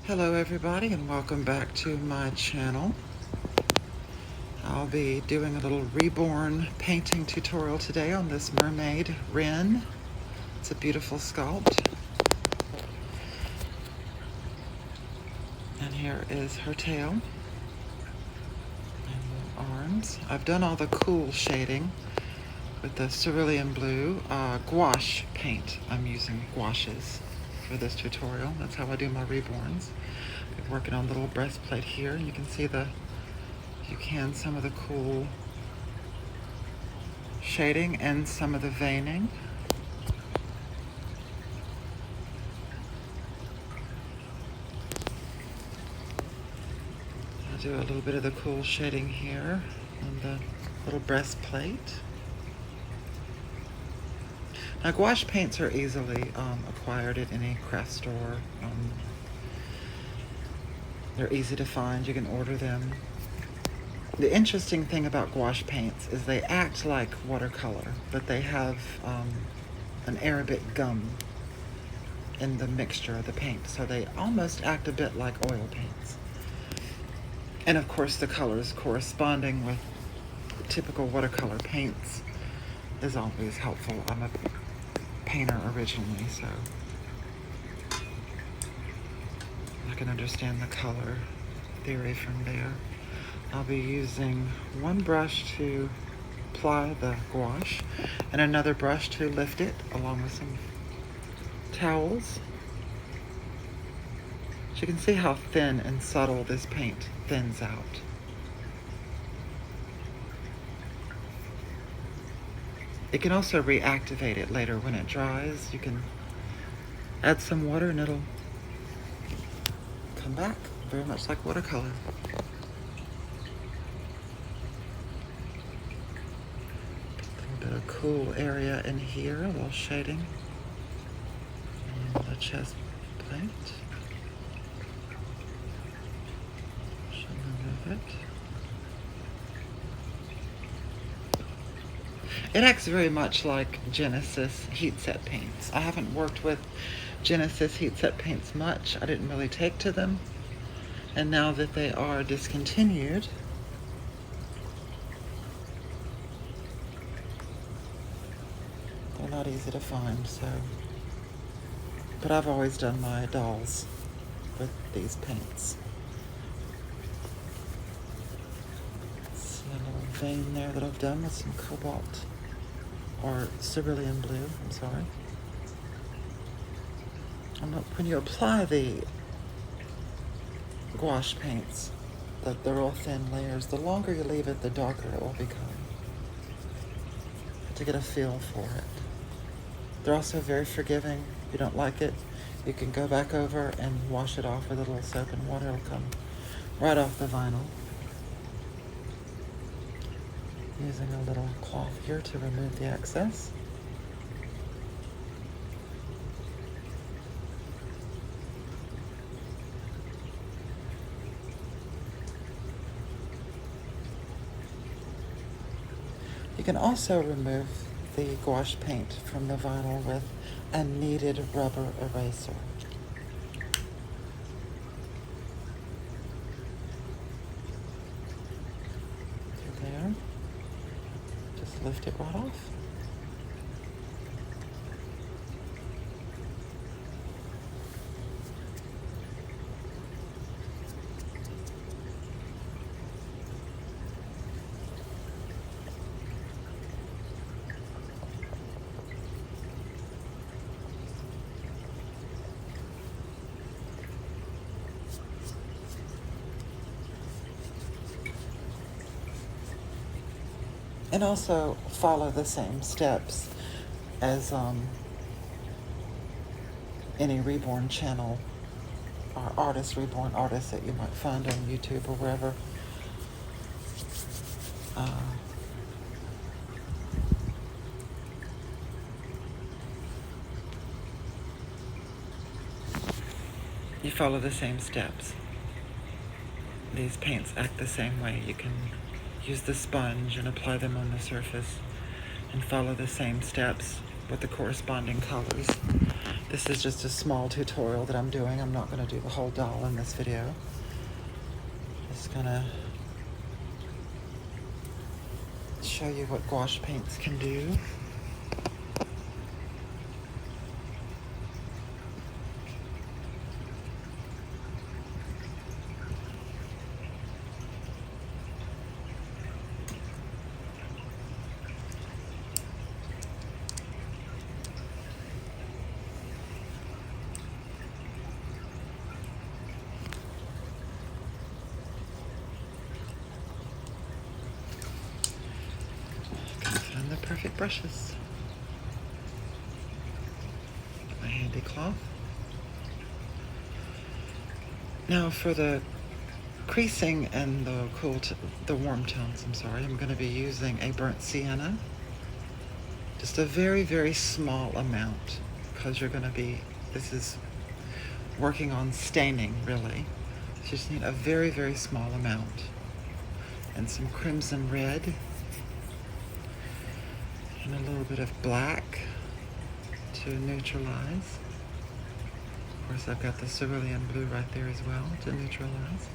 Hello everybody and welcome back to my channel. I'll be doing a little Reborn painting tutorial today on this mermaid wren. It's a beautiful sculpt. And here is her tail and the arms. I've done all the cool shading with the cerulean blue gouache paint. I'm using gouaches for this tutorial. That's how I do my Reborns. I'm working on the little breastplate here, and you can see some of the cool shading and some of the veining. I'll do a little bit of the cool shading here on the little breastplate. Now, gouache paints are easily acquired at any craft store. They're easy to find. You can order them. The interesting thing about gouache paints is they act like watercolor, but they have an Arabic gum in the mixture of the paint, so they almost act a bit like oil paints. And of course, the colors corresponding with typical watercolor paints is always helpful. I'm a painter originally, so I can understand the color theory from there. I'll be using one brush to apply the gouache and another brush to lift it, along with some towels. So you can see how thin and subtle this paint thins out. It can also reactivate it later when it dries. You can add some water and it'll come back very much like watercolor. A little bit of cool area in here, a little shading on the chest plate. Should remove it. It acts very much like Genesis heat set paints. I haven't worked with Genesis heat set paints much. I didn't really take to them. And now that they are discontinued, they're not easy to find, so. But I've always done my dolls with these paints. See a little vein there that I've done with some cobalt or cerulean blue, I'm sorry. When you apply the gouache paints, the real thin layers, the longer you leave it, the darker it will become. To get a feel for it. They're also very forgiving. If you don't like it, you can go back over and wash it off with a little soap and water. It'll come right off the vinyl. Using a little cloth here to remove the excess. You can also remove the gouache paint from the vinyl with a kneaded rubber eraser. There. Just lift it right off. And also follow the same steps as any Reborn channel or Reborn artists that you might find on YouTube or wherever. You follow the same steps. These paints act the same way. You can use the sponge and apply them on the surface and follow the same steps with the corresponding colors. This is just a small tutorial that I'm doing. I'm not going to do the whole doll in this video. Just going to show you what gouache paints can do. Find the perfect brushes. My handy cloth. Now for the creasing and the warm tones, I'm going to be using a burnt sienna. Just a very, very small amount, because this is working on staining, really. So you just need a very, very small amount. And some crimson red. And a little bit of black to neutralize. Of course, I've got the cerulean blue right there as well to neutralize.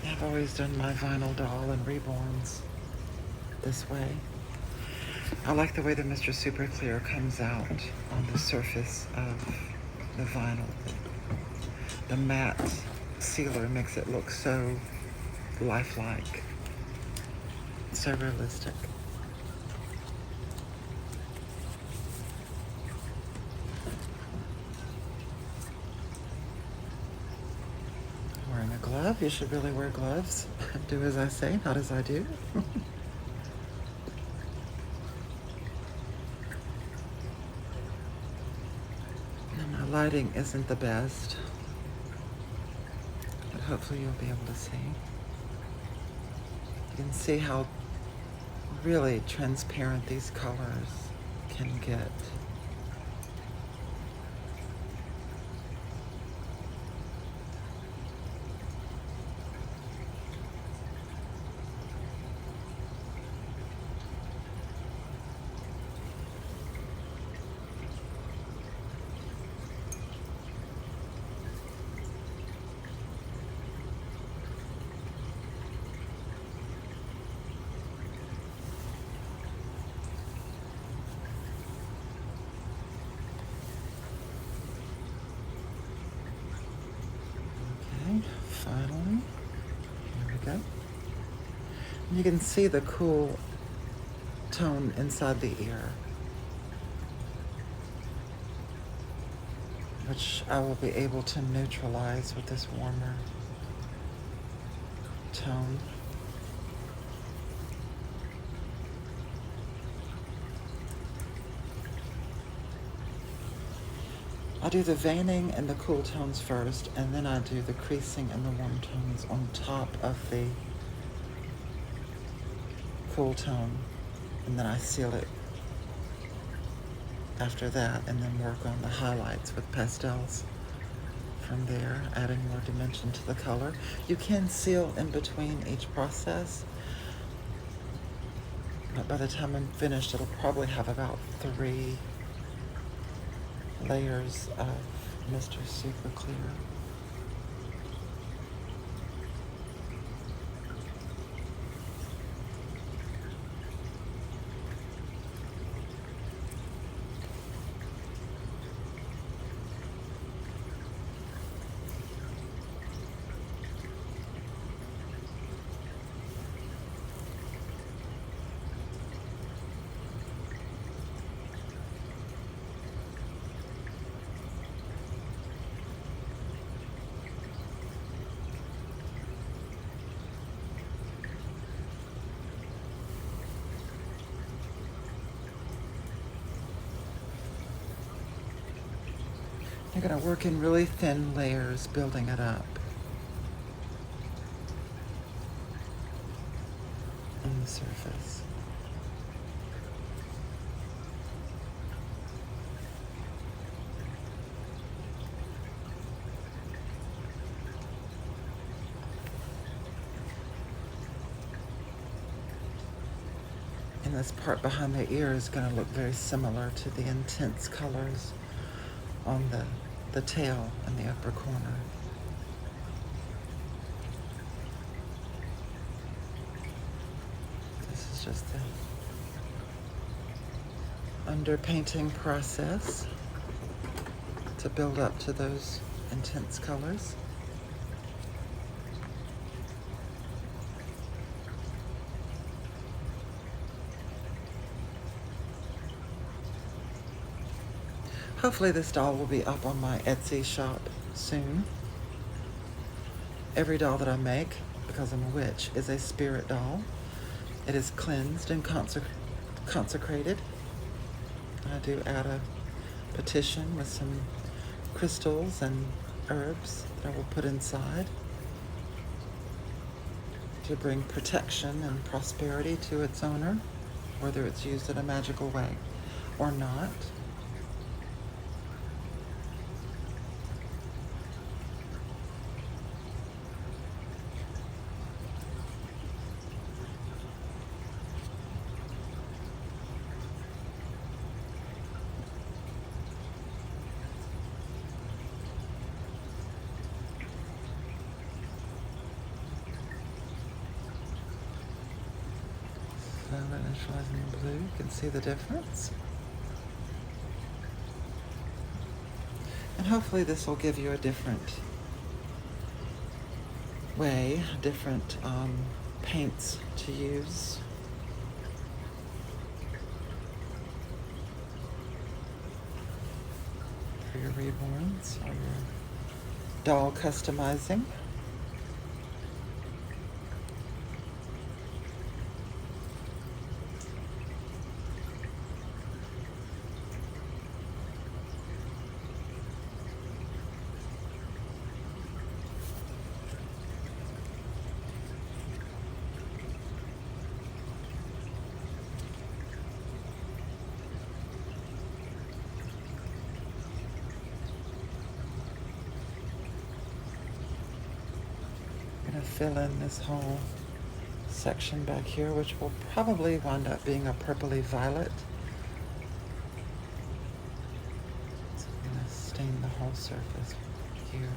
I've always done my vinyl doll and Reborns this way. I like the way the Mr. Super Clear comes out on the surface of the vinyl. The matte sealer makes it look so lifelike, so realistic. Wearing a glove, you should really wear gloves. Do as I say, not as I do. And my lighting isn't the best, but hopefully you'll be able to see. You can see how really transparent these colors can get. Finally, here we go. And you can see the cool tone inside the ear, which I will be able to neutralize with this warmer tone. I do the veining and the cool tones first, and then I do the creasing and the warm tones on top of the cool tone, and then I seal it after that, and then work on the highlights with pastels from there, adding more dimension to the color. You can seal in between each process, but by the time I'm finished, it'll probably have about 3 layers of Mr. Super Clear. You're going to work in really thin layers, building it up on the surface. And this part behind the ear is going to look very similar to the intense colors on the tail in the upper corner. This is just the underpainting process to build up to those intense colors. Hopefully this doll will be up on my Etsy shop soon. Every doll that I make, because I'm a witch, is a spirit doll. It is cleansed and consecrated. I do add a petition with some crystals and herbs that I will put inside to bring protection and prosperity to its owner, whether it's used in a magical way or not. Initializing in blue, you can see the difference. And hopefully this will give you a different way, different paints to use. For your reborns or your doll customizing. Going to fill in this whole section back here, which will probably wind up being a purpley violet. So I'm going to stain the whole surface here.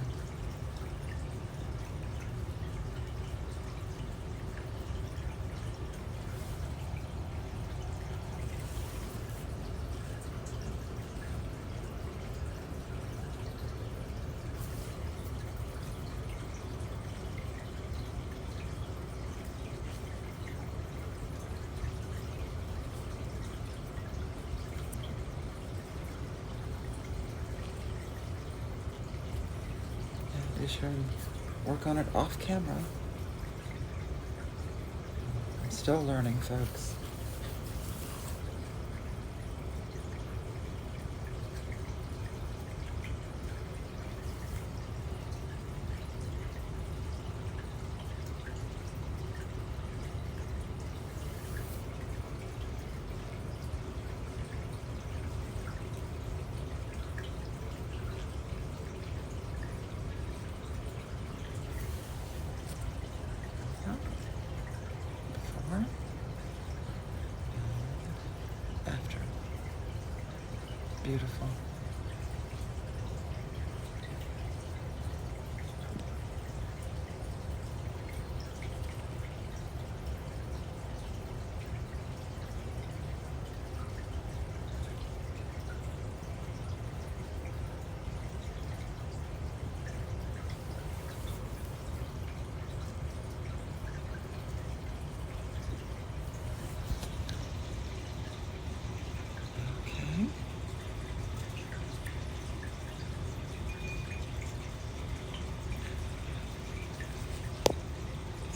Be sure and work on it off camera. I'm still learning, folks. After. Beautiful.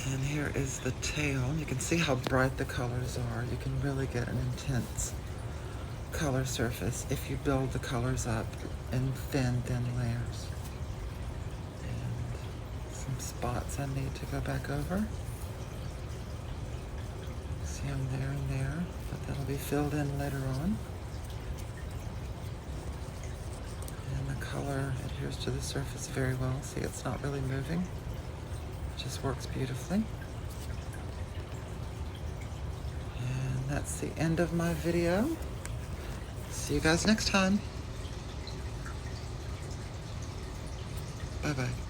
And here is the tail. You can see how bright the colors are. You can really get an intense color surface if you build the colors up in thin layers. And some spots I need to go back over. See them there and there, but that'll be filled in later on. And the color adheres to the surface very well. See, it's not really moving. Just works beautifully. And that's the end of my video. See you guys next time. Bye-bye.